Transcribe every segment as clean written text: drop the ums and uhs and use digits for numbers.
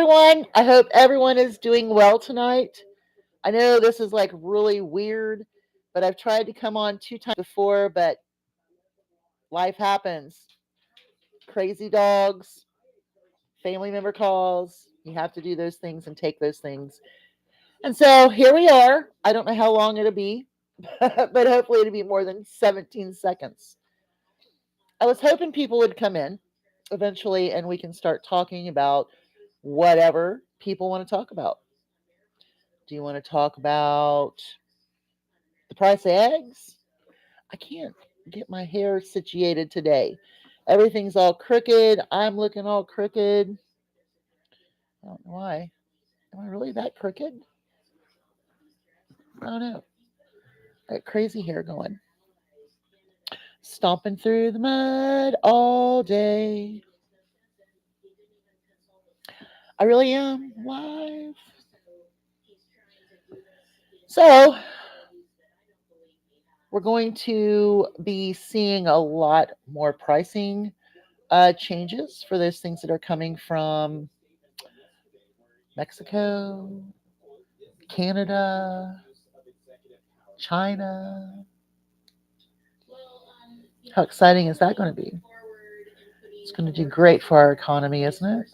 everyone. I hope everyone is doing well tonight. I know this is like really weird, but I've tried to come on 2 times before, but life happens. Crazy dogs, family member calls. You have to do those things and take those things. And so here we are. I don't know how long it'll be, but hopefully it'll be more than 17 seconds. I was hoping people would come in eventually and we can start talking about whatever people want to talk about. Do you want to talk about the price of eggs? I can't get my hair situated today. Everything's all crooked. I'm looking all crooked. I don't know why. Am I really that crooked? I don't know. I got crazy hair going. Stomping through the mud all day. I really am live. So, we're going to be seeing a lot more pricing changes for those things that are coming from Mexico, Canada, China. How exciting is that going to be? It's going to do great for our economy, isn't it?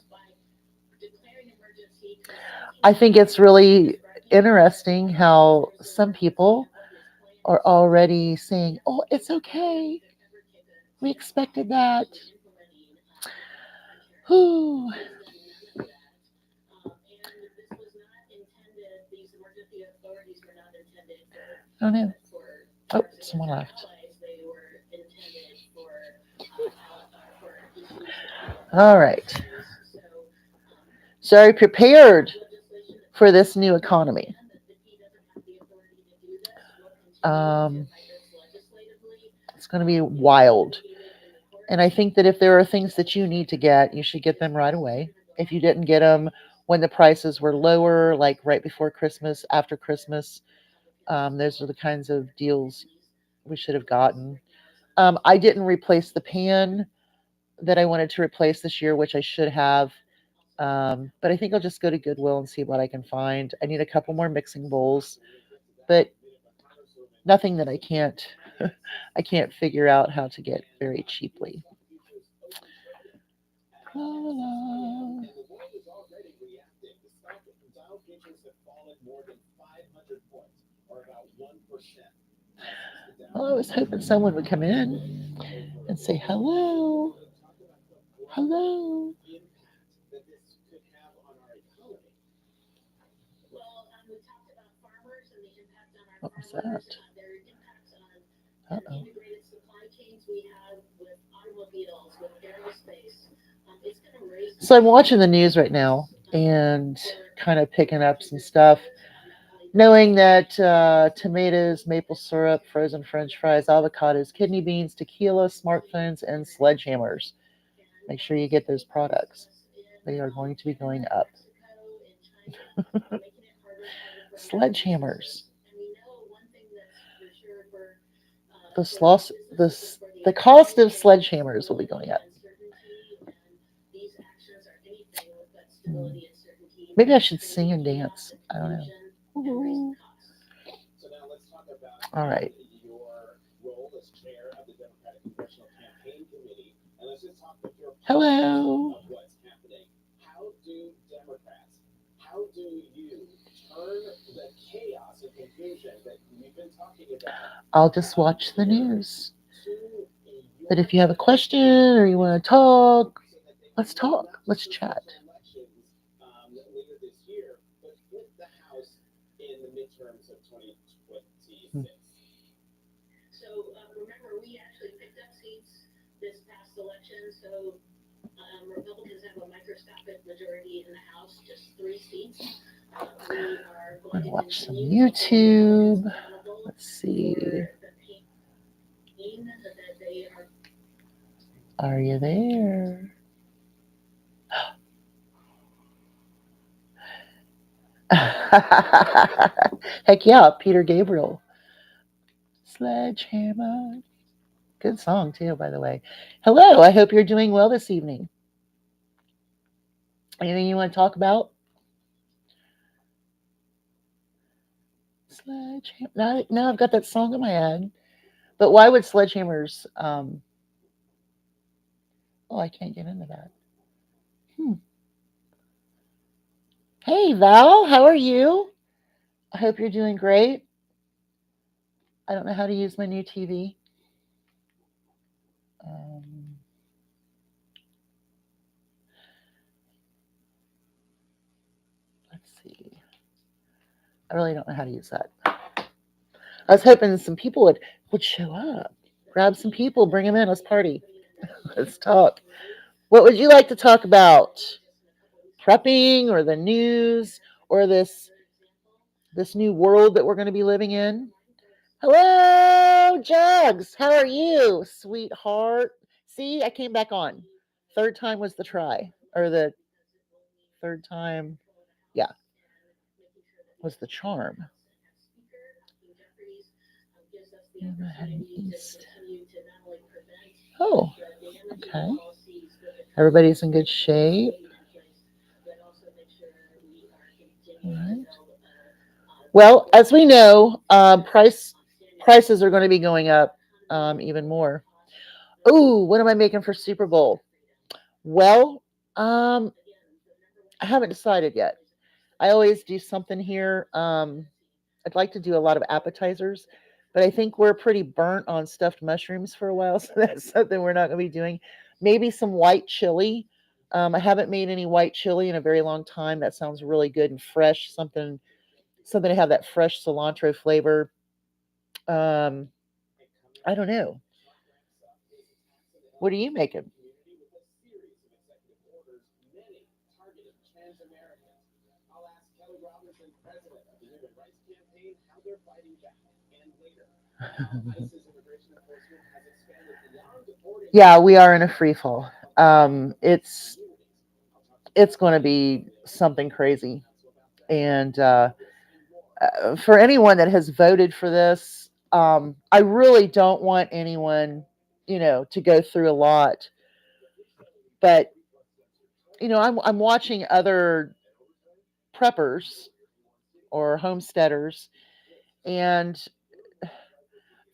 I think it's really interesting how some people are already saying, oh, it's okay. We expected that. Whew. I don't know. Oh, someone left. All right. So are you prepared for this new economy? It's going to be wild. And I think that if there are things that you need to get, you should get them right away. If you didn't get them when the prices were lower, like right before Christmas, after Christmas, those are the kinds of deals we should have gotten. I didn't replace the pan that I wanted to replace this year, which I should have. But I think I'll just go to Goodwill and see what I can find. I need a couple more mixing bowls, but nothing that I can't I can't figure out how to get very cheaply. La, la, la. Well, I was hoping someone would come in and say hello. Hello. What was that? Uh-oh. So I'm watching the news right now and kind of picking up some stuff, knowing that tomatoes, maple syrup, frozen french fries, avocados, kidney beans, tequila, smartphones, and sledgehammers. Make sure you get those products. They are going to be going up. Sledgehammers. The cost of sledgehammers will be going up. Hmm. Maybe I should sing and dance. I don't know. Woo-hoo. All right. Hello. I'll just watch the news. But if you have a question or you want to talk, let's talk. Let's chat. Hmm. I'm going to watch some YouTube. Let's see. Are you there? Heck yeah, Peter Gabriel. Sledgehammer. Good song, too, by the way. Hello, I hope you're doing well this evening. Anything you want to talk about? Sledgehammer. Now I've got that song in my head. But why would sledgehammers? Oh, I can't get into that. Hmm. Hey Val, how are you? I hope you're doing great. I don't know how to use my new TV. Um, let's see. I really don't know how to use that. I was hoping some people would show up. Grab some people, bring them in. Let's party. Let's talk. What would you like to talk about? Prepping or the news or this new world that we're going to be living in? Hello, Jugs. How are you, sweetheart? See, I came back on. Third time was the try, or the third time, yeah, was the charm. You're heading east. Oh, okay. Everybody's in good shape. All right. Well, as we know, prices are going to be going up even more. Oh, what am I making for Super Bowl? Well, um, I haven't decided yet. I always do something here. I'd like to do a lot of appetizers, but I think we're pretty burnt on stuffed mushrooms for a while, so that's something we're not going to be doing. Maybe some white chili. I haven't made any white chili in a very long time. That sounds really good and fresh. Something to have that fresh cilantro flavor. Um, I don't know. What are you making? Yeah, we are in a free fall. It's going to be something crazy, and for anyone that has voted for this, I really don't want anyone, to go through a lot. But I'm watching other preppers or homesteaders, and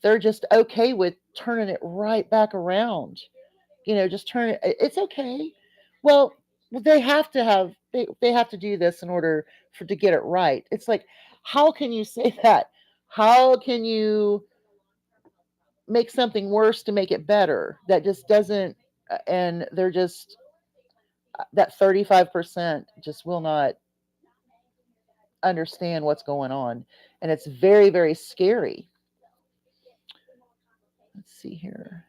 they're just okay with turning it right back around. Just turn it. It's okay. Well, they have to they have to do this in order for to get it right. It's like, how can you say that? How can you make something worse to make it better? That just doesn't. And they're just that 35% just will not understand what's going on, and it's very very scary. Let's see here.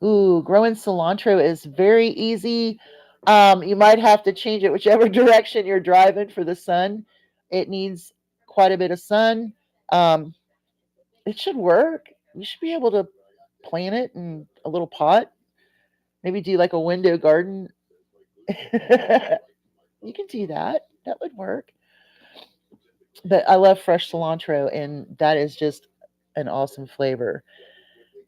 Ooh, growing cilantro is very easy. You might have to change it whichever direction you're driving for the sun. It needs quite a bit of sun. Um, it should work. You should be able to plant it in a little pot. Maybe do like a window garden. You can do that. That would work. But I love fresh cilantro, and that is just an awesome flavor.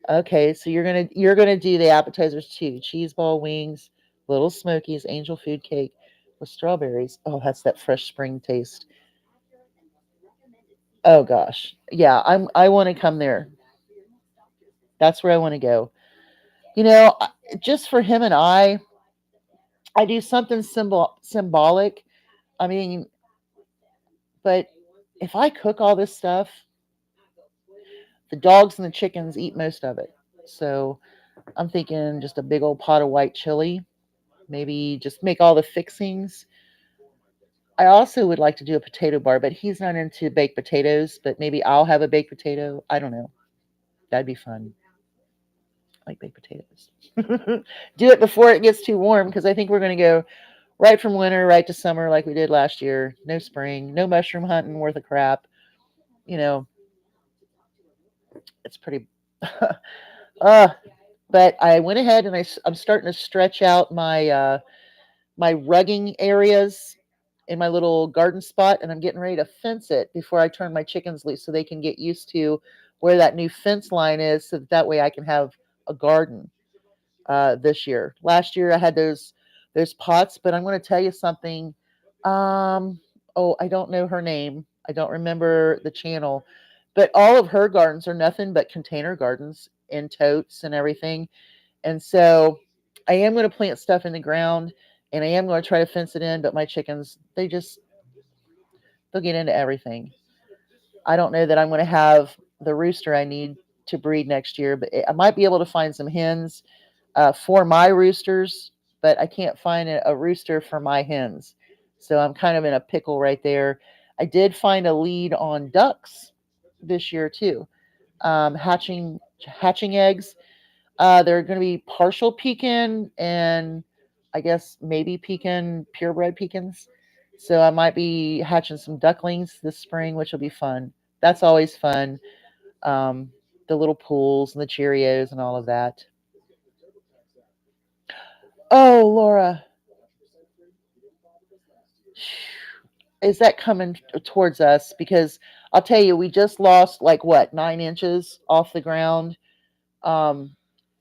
Okay, so you're gonna do the appetizers too. Cheese ball wings, little smokies, angel food cake with strawberries. Oh, that's that fresh spring taste. Oh gosh. Yeah, I want to come there. That's where I want to go. Just for him and I do something symbolic. I mean, but if I cook all this stuff, the dogs and the chickens eat most of it. So I'm thinking just a big old pot of white chili, maybe just make all the fixings. I also would like to do a potato bar, but he's not into baked potatoes, but maybe I'll have a baked potato. I don't know. That'd be fun. I like baked potatoes. Do it before it gets too warm because I think we're going to go right from winter right to summer like we did last year. No spring, no mushroom hunting worth a crap. You know, it's pretty. uh, but I went ahead and I'm starting to stretch out my rugging areas in my little garden spot, and I'm getting ready to fence it before I turn my chickens loose so they can get used to where that new fence line is, so that way I can have a garden this year. Last year I had those. There's pots, but I'm going to tell you something. Um, oh, I don't know her name. I don't remember the channel, but all of her gardens are nothing but container gardens in totes and everything. And so I am going to plant stuff in the ground and I am going to try to fence it in, but my chickens, they'll get into everything. I don't know that I'm going to have the rooster I need to breed next year, but I might be able to find some hens for my roosters, but I can't find a rooster for my hens. So I'm kind of in a pickle right there. I did find a lead on ducks this year too, hatching eggs. They're going to be partial pekin and I guess maybe pekin purebred pekins. So I might be hatching some ducklings this spring, which will be fun. That's always fun. Um, the little pools and the Cheerios and all of that. Oh, Laura, is that coming towards us? Because I'll tell you, we just lost like what 9 inches off the ground, um,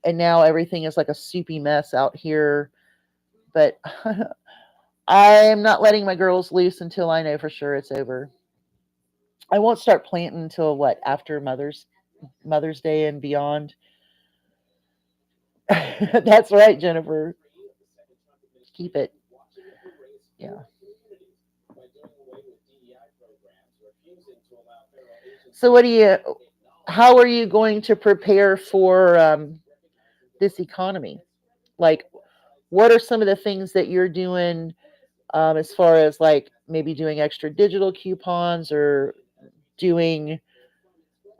and now everything is like a soupy mess out here. But I'm not letting my girls loose until I know for sure it's over. I won't start planting until what after Mother's Day and beyond. That's right, Jennifer. Keep it. Yeah. So what do you? How are you going to prepare for this economy? Like, what are some of the things that you're doing as far as like maybe doing extra digital coupons or doing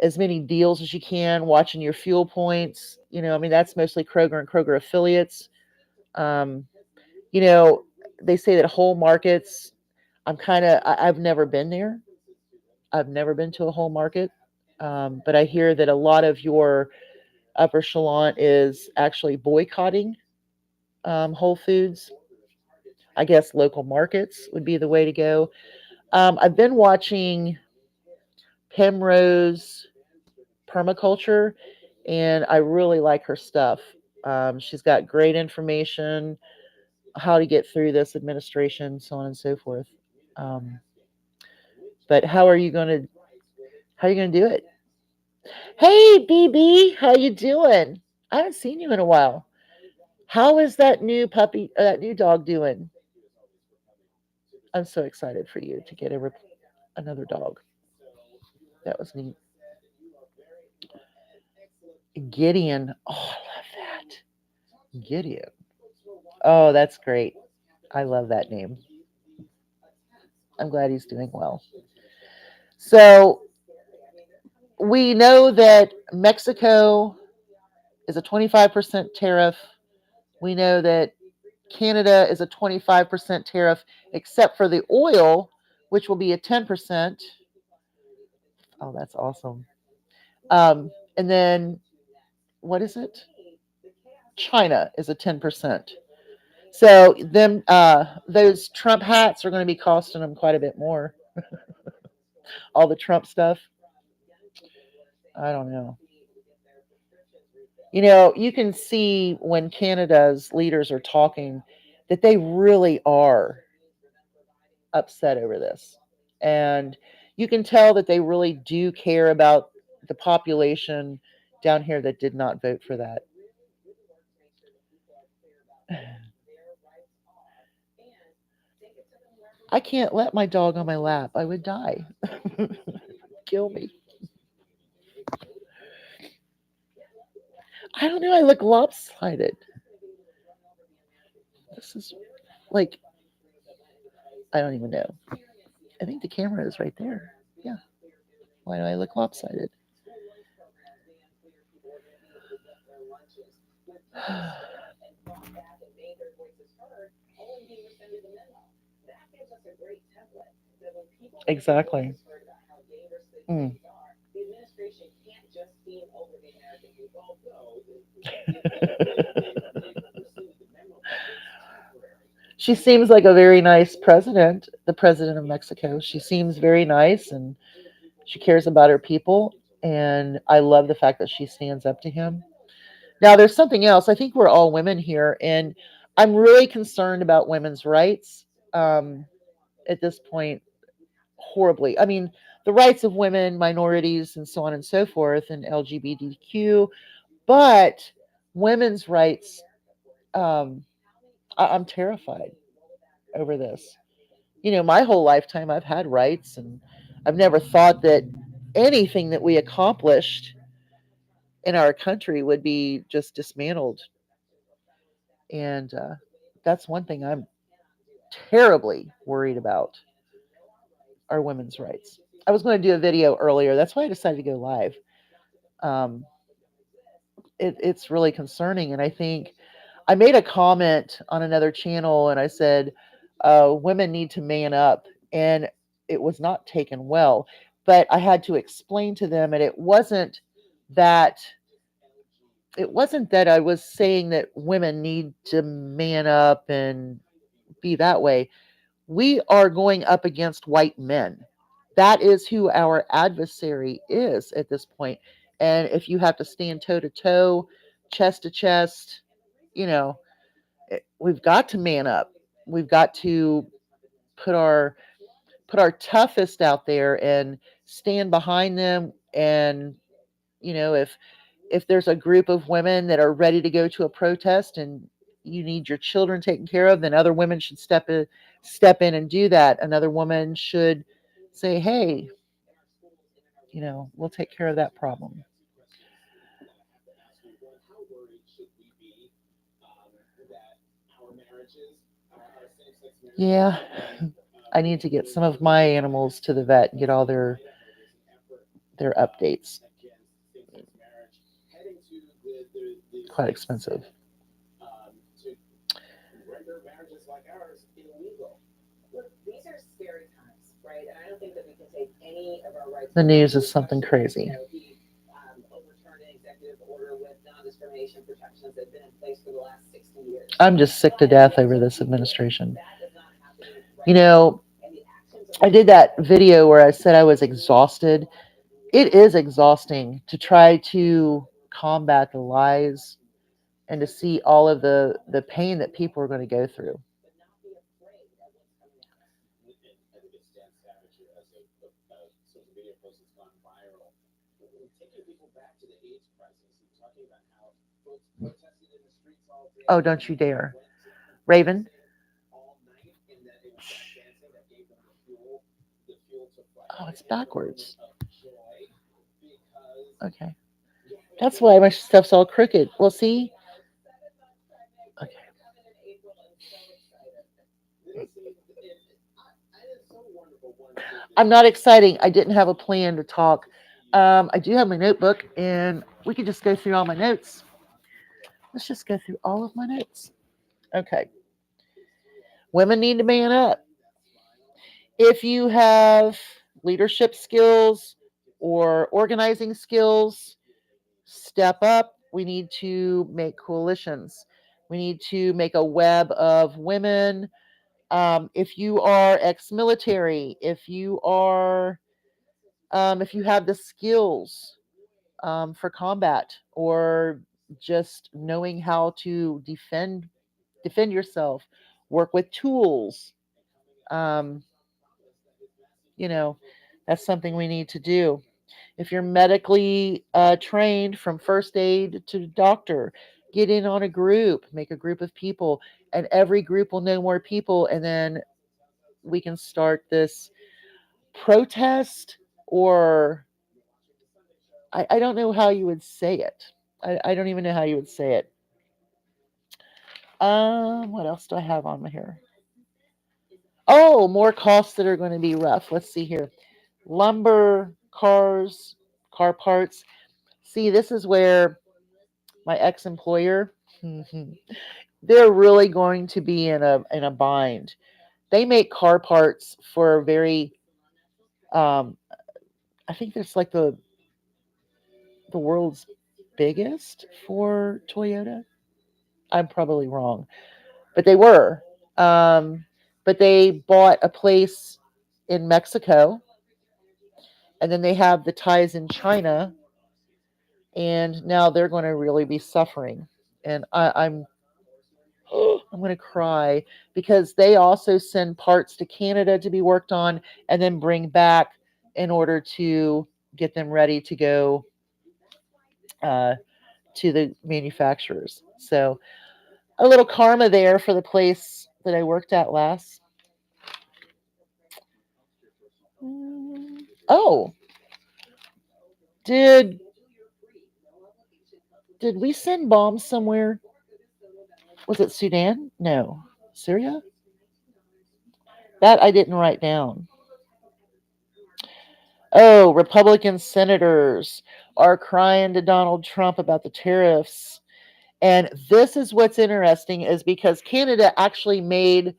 as many deals as you can, watching your fuel points? I mean, that's mostly Kroger and Kroger affiliates. Um, you know, they say that whole markets, I've never been there. I've never been to a whole market. But I hear that a lot of your upper echelon is actually boycotting Whole Foods. I guess local markets would be the way to go. I've been watching Pemrose Permaculture, and I really like her stuff. She's got great information, how to get through this administration, so on and so forth. Um, but how are you gonna do it? Hey, BB, how you doing? I haven't seen you in a while. How is that new puppy, that new dog doing? I'm so excited for you to get another dog. That was neat. Gideon. Oh, I love that. Gideon. Oh, that's great. I love that name. I'm glad he's doing well. So we know that Mexico is a 25% tariff. We know that Canada is a 25% tariff, except for the oil, which will be a 10%. Oh, that's awesome. And then what is it? China is a 10%. So those Trump hats are going to be costing them quite a bit more. All the Trump stuff. I don't know. You can see when Canada's leaders are talking that they really are upset over this. And you can tell that they really do care about the population down here that did not vote for that. I can't let my dog on my lap. I would die. Kill me. I don't know. I look lopsided. This is like, I don't even know. I think the camera is right there. Yeah. Why do I look lopsided? Exactly. Mm. She seems like a very nice president, the president of Mexico. She seems very nice and she cares about her people. And I love the fact that she stands up to him. Now, there's something else. I think we're all women here. And I'm really concerned about women's rights um, at this point, horribly. I mean, the rights of women, minorities, and so on and so forth, and LGBTQ, but women's rights, um, I'm terrified over this. My whole lifetime I've had rights, and I've never thought that anything that we accomplished in our country would be just dismantled. And that's one thing I'm terribly worried about, our women's rights. I was going to do a video earlier. That's why I decided to go live. Um, it's really concerning. And I think I made a comment on another channel and I said, women need to man up. And it was not taken well. But I had to explain to them, and that it wasn't that I was saying that women need to man up and be that way. We are going up against white men. That is who our adversary is at this point. And if you have to stand toe to toe, chest to chest, you know, we've got to man up. We've got to put our put our toughest out there and stand behind them. And if there's a group of women that are ready to go to a protest and you need your children taken care of, then other women should step in and do that. Another woman should say, hey, we'll take care of that problem. Yeah, I need to get some of my animals to the vet and get all their updates. Quite expensive. The news is something crazy. I'm just sick to death over this administration. You know, I did that video where I said I was exhausted. It is exhausting to try to combat the lies and to see all of the pain that people are going to go through. Oh, don't you dare. Raven? Oh, it's backwards. Okay. That's why my stuff's all crooked. Well, see? Okay. I'm not exciting. I didn't have a plan to talk. I do have my notebook, and we could just go through all my notes. Let's just go through all of my notes. Okay. Women need to man up. If you have leadership skills or organizing skills, step up. We need to make coalitions. We need to make a web of women. If you are ex-military, if you have the skills for combat, or just knowing how to defend yourself, work with tools. Um, you know, that's something we need to do. If you're medically trained from first aid to doctor, get in on a group, make a group of people, and every group will know more people, and then we can start this protest, or I don't know how you would say it. I don't even know how you would say it. What else do I have on here? Oh, more costs that are going to be rough. Let's see here. Lumber, cars, car parts. See, this is where my ex-employer, they're really going to be in a bind. They make car parts for very, um, I think it's like the world's biggest for Toyota. I'm probably wrong, but they were. Um, but they bought a place in Mexico, and then they have the ties in China, and now they're going to really be suffering. And I'm I'm going to cry because they also send parts to Canada to be worked on and then bring back in order to get them ready to go uh, to the manufacturers. So a little karma there for the place that I worked at last. Oh, did did we send bombs somewhere? Was it Sudan? No. Syria? That I didn't write down. Oh, Republican senators are crying to Donald Trump about the tariffs. And this is what's interesting is because Canada actually made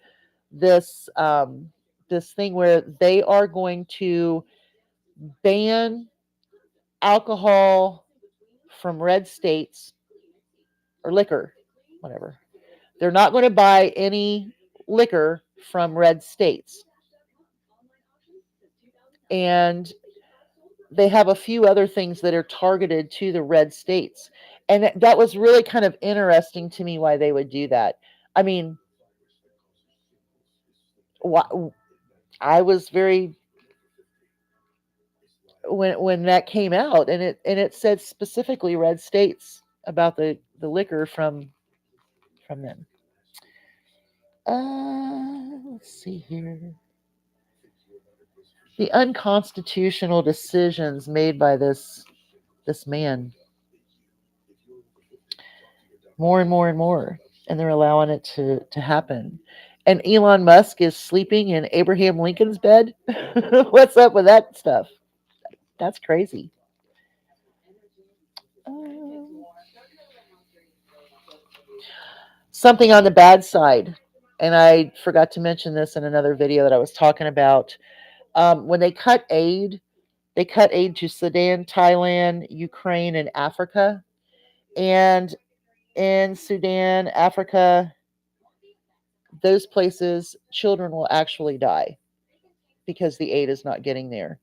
this this thing where they are going to ban alcohol from red states or liquor, whatever. They're not going to buy any liquor from red states. And they have a few other things that are targeted to the red states. And that was really kind of interesting to me why they would do that. I mean, I was very when that came out and it said specifically red states about the liquor from them. Let's see here. The unconstitutional decisions made by this man, more and more and more, and they're allowing it to happen. And Elon Musk is sleeping in Abraham Lincoln's bed. What's up with that stuff? That's crazy. Um, Something on the bad side, and I forgot to mention this in another video that I was talking about. When they cut aid to Sudan, Thailand, Ukraine, and Africa. And in Sudan, Africa, those places, children will actually die because the aid is not getting there.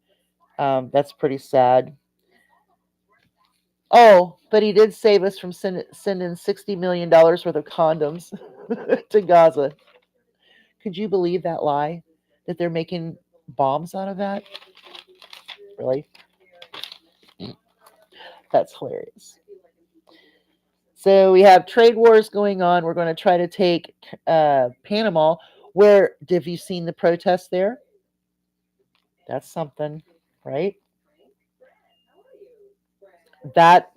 That's pretty sad. Oh, but he did save us from sending $60 million worth of condoms to Gaza. Could you believe that lie? That they're making bombs out of that? Really? That's hilarious. So we have trade wars going on. We're going to try to take Panama. Where have you seen the protests there? That's something, right? That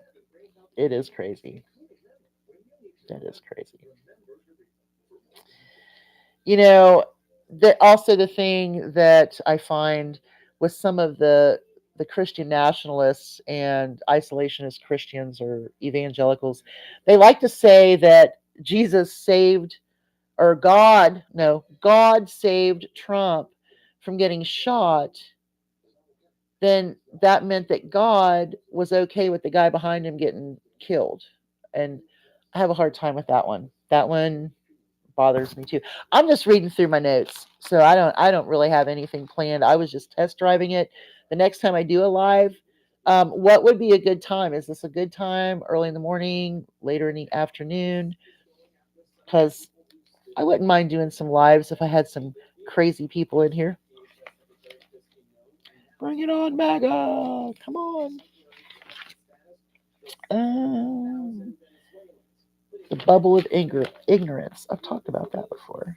it is crazy. That is crazy. You know, also the thing that I find with some of the Christian nationalists and isolationist Christians or evangelicals, they like to say that Jesus saved or God, no, God saved Trump from getting shot, then that meant that God was okay with the guy behind him getting killed. And I have a hard time with that one. That one bothers me too. I'm just reading through my notes. So I don't really have anything planned. I was just test driving it. The next time I do a live, what would be a good time? Is this a good time? Early in the morning, later in the afternoon? Because I wouldn't mind doing some lives if I had some crazy people in here. Bring it on, MAGA! Come on. Um, the bubble of ignorance. I've talked about that before.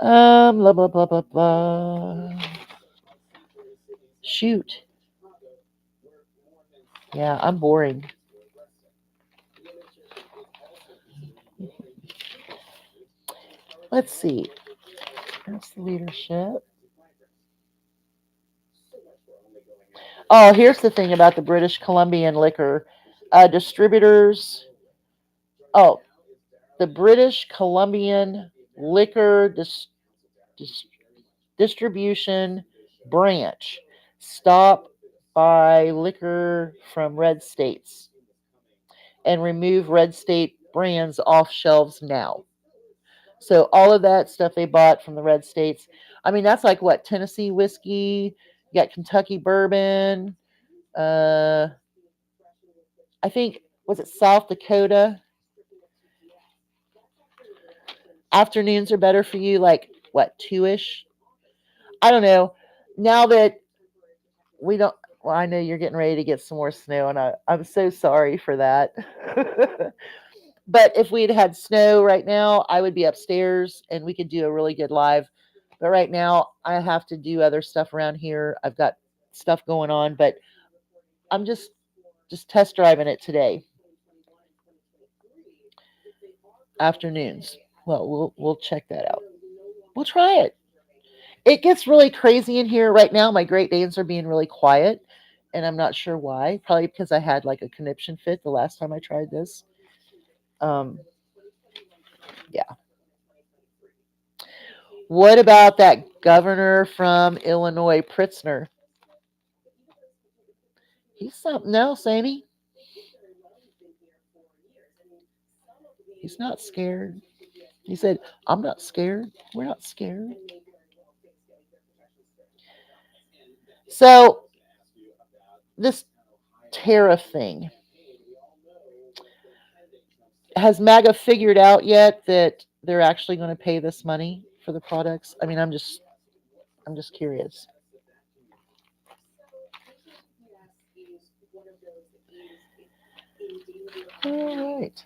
Blah blah blah blah blah. Shoot. Yeah, I'm boring. Let's see. That's the leadership. Oh, here's the thing about the British Columbian liquor distributors. Oh, the British Columbian liquor dis- distribution branch. Stop buy liquor from red states and remove red state brands off shelves now. So all of that stuff they bought from the red states. I mean, that's like what Tennessee whiskey. You got Kentucky bourbon. Uh, I think was it South Dakota. Afternoons are better for you, like what, 2-ish? I don't know. Now that we don't, well, I know you're getting ready to get some more snow, and I'm so sorry for that. But if we'd had snow right now, I would be upstairs and we could do a really good live. But right now, I have to do other stuff around here. I've got stuff going on, but I'm just test driving it today. Afternoons. Well, we'll check that out. We'll try it. It gets really crazy in here right now. My Great Danes are being really quiet, and I'm not sure why. Probably because I had like a conniption fit the last time I tried this. Um, yeah. What about that governor from Illinois, Pritzker? He's something else, ain't he? He's not scared. He said, I'm not scared. We're not scared. So, this tariff thing, has MAGA figured out yet that they're actually going to pay this money for the products? I mean, I'm just curious. All right.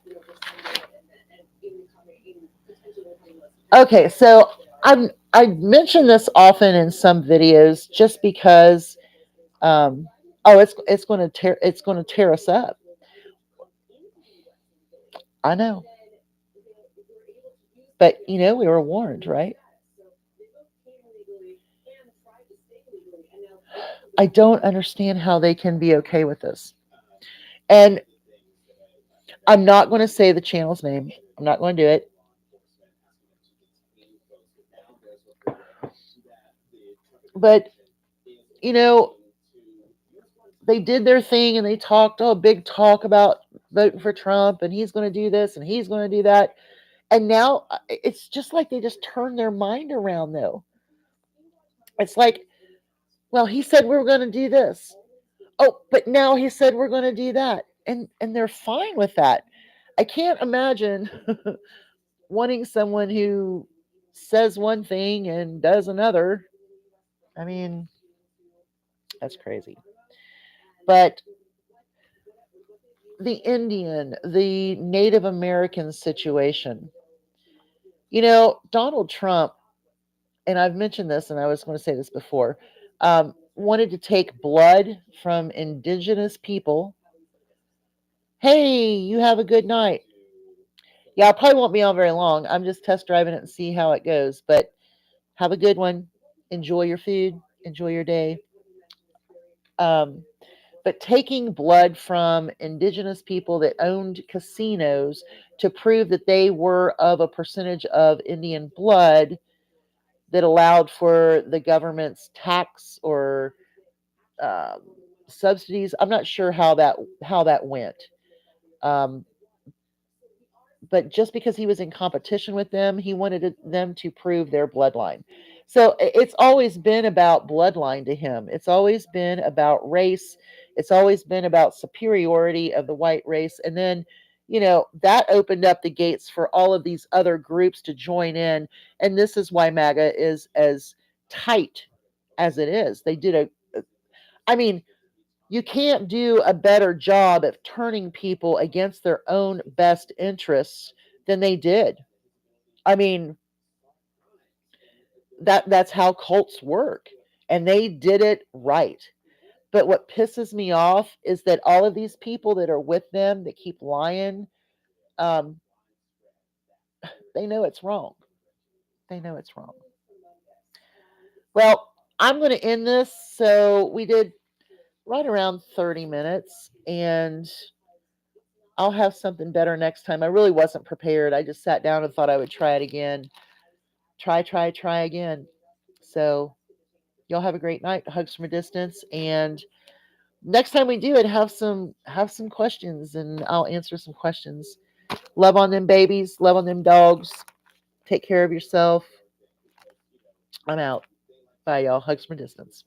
Okay, so I mention this often in some videos just because oh, it's going to tear us up. I know. But we were warned, right? I don't understand how they can be okay with this. And I'm not going to say the channel's name. I'm not going to do it. But you know, they did their thing and they talked, oh, big talk about voting for Trump and he's going to do this and he's going to do that. And now it's just like they just turned their mind around, though. It's like, well, he said we were going to do this. Oh, but now he said we're going to do that. And they're fine with that. I can't imagine wanting someone who says one thing and does another. I mean, that's crazy. But the Indian, the Native American situation, Donald Trump, and I've mentioned this and I was going to say this before, wanted to take blood from indigenous people. Hey, you have a good night. Yeah, I probably won't be on very long. I'm just test driving it and see how it goes. But have a good one. Enjoy your food. Enjoy your day. Um, but taking blood from indigenous people that owned casinos to prove that they were of a percentage of Indian blood that allowed for the government's tax or um, subsidies. I'm not sure how that went. Um, but just because he was in competition with them, he wanted them to prove their bloodline. So it's always been about bloodline to him. It's always been about race. It's always been about superiority of the white race. And then, that opened up the gates for all of these other groups to join in. And this is why MAGA is as tight as it is. They did I mean, you can't do a better job of turning people against their own best interests than they did. I mean, that's how cults work. And they did it right. But what pisses me off is that all of these people that are with them that keep lying, um, they know it's wrong. They know it's wrong. Well, I'm going to end this. So we did right around 30 minutes, and I'll have something better next time. I really wasn't prepared. I just sat down and thought I would try it again. Try again. So y'all have a great night. Hugs from a distance. And next time we do it, have some questions and I'll answer some questions. Love on them babies, love on them dogs. Take care of yourself. I'm out. Bye y'all. Hugs from a distance.